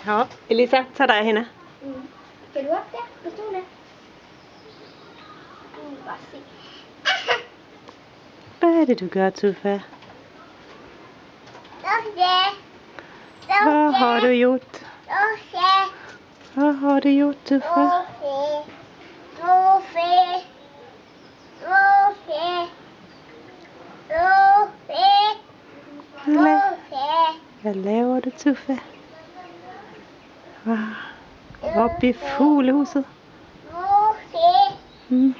Ja, Elisa, tag dig hende. Kan du op der på stolen? Bare se. Hvad er det, du gør, Tuffa? Hvad har du gjort? Hvad har du gjort, Tuffa? Hvad laver du, Tuffa? Oppe i fuglehuset. Mm.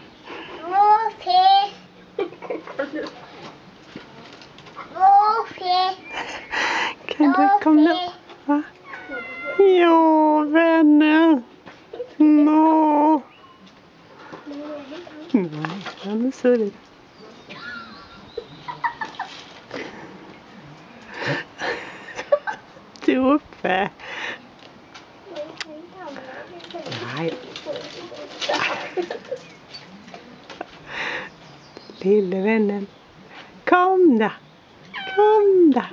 Kan du ikke komme ned? Hva? Jo, venner. Nå. Nej, han er sød lidt. Tuffa. Nej. Lille vennen. Kom da. Kom da.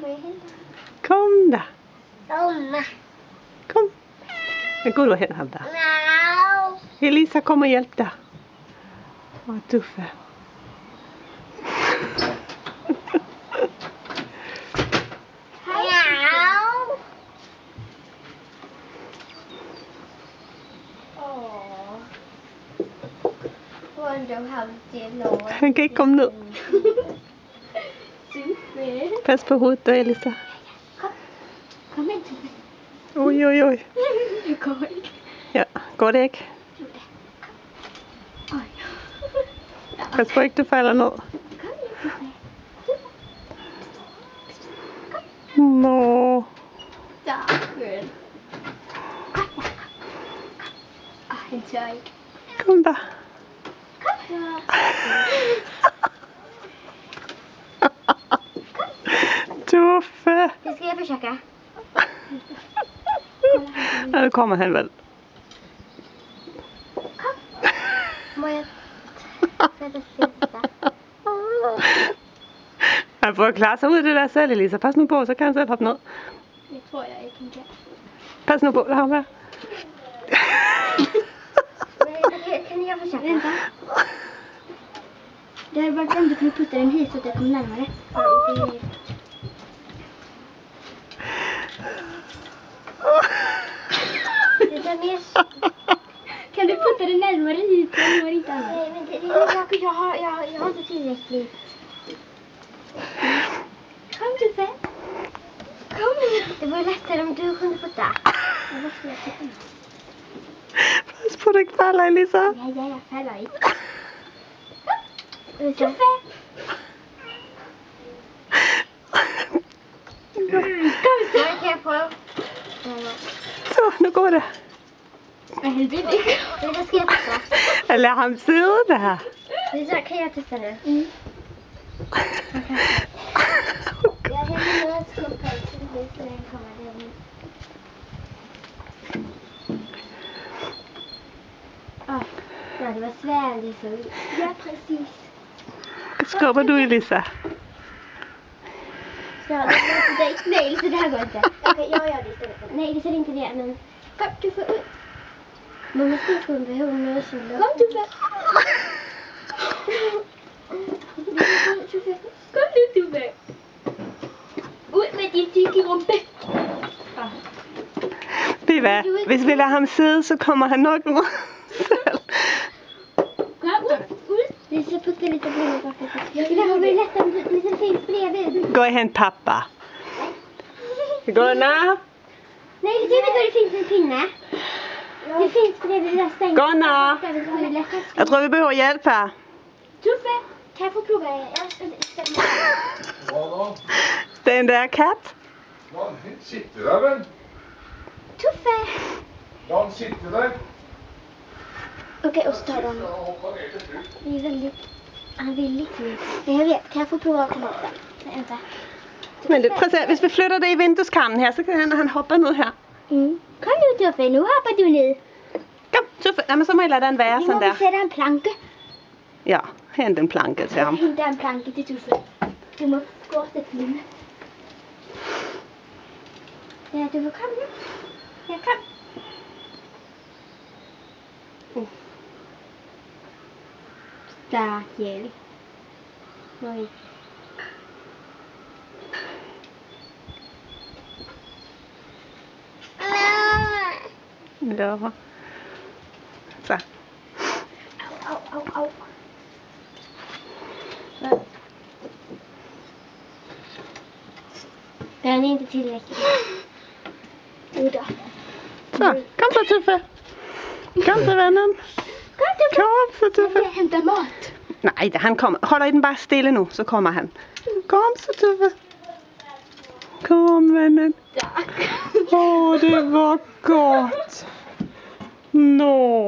Kom da. Kom. Men gå du hen ham der. Elisa, kom og hjælp dig. Åh, Tuffa. Han kan ikke komme ned. Pas på hovedet der, Elisa. Kom ind. Oj, oj, oj. Det går ikke. Ja, går det ikke? Pas på ikke, du falder ned. Nå. Han tør ikke. Kom der. Tuffa. Det skal jeg försöka. Nu kommer han vel. Kom. Må jeg sætte sista? Han får klare sig ud af det der selv, Elisa. Pas nu på, så kan han selv hoppe ned. Det tror jeg ikke, han kan. Pas nu på, lad ham være. Kan jag försöka? Vänta. Det hade varit om du kunde putta den hit så att jag kom närmare. Kan du putta den närmare hit? Jag når inte annars. Nej, men jag har inte tillräckligt. Kom du för. Kom. Det var lättare om du kunde putta. Pas på, du ikke falder, Elisa. Ja, jag faller inte. Tuffe. Kom så. Kan jag prøve? Så, nu går det. Men han vill ikke. Det ska jag testa. Lad ham sidde der. Så kan jag testa nu. Jag häller några skopor så den kommer den. Ja, det var svärt liksom. Ja, precis. Skubber du, Elisa? Så, nej, så det här går inte. Okej, jag gör det istället. Nej, det ser inte det, men... Kom, du får ut. Mamma ska komma för hon och kyla. Kom, du får. Kom nu, Tuffe. Ud med din tykke rumpe. Ved I hvad? Hvis vi lader ham sidde, så kommer han nok ned selv. Kom ud. Vi ska putta lite bredvid bakåt. Det har varit lätt om det finns bredvid. Gå hen, pappa. Gunnar. Nej, du vet var det finns en pinne. Det finns bredvid det där stänget. Gunnar. Jeg tror, vi behøver hjælp her. Tuffe, kan jeg få prova? Jeg skal Den der kat. Någon sitter där väl? Tuffe. Någon sitter där. Okej, och så tar de. Det är väldigt... Han vill liksom inte. Men jag vet, kan jag få prova att komma upp där? Nej, vänta. Men det, prøv at se, hvis vi flytter det i vindueskarmen her, så kan han hoppe ned her. Kom nu, Tuffe. Nu hopper du ned. Kom, Tuffe. Jamen, så må jeg lade den være Nu sådan må der. vi sætte en planke. Ja, hent en planke til ham. Jeg henter en planke til Tuffe. Du må gå til klima. Ja, du vil komme nu. Ja, kom. Stærk hjælp. Oj. Ja. Så. Au, au, au. Så. Den är inte tillräckligt. Udda. Så, kom så Tuffe. Kom så vännen. Kom Tuffe. Kom så Jag Tuffe. vill hämta mat. Nej, han kommer. Håller I den bare stille nu, så kommer han. Kom så Tuffe. Kom vännen. Tack. Åh, det var gott. Nå.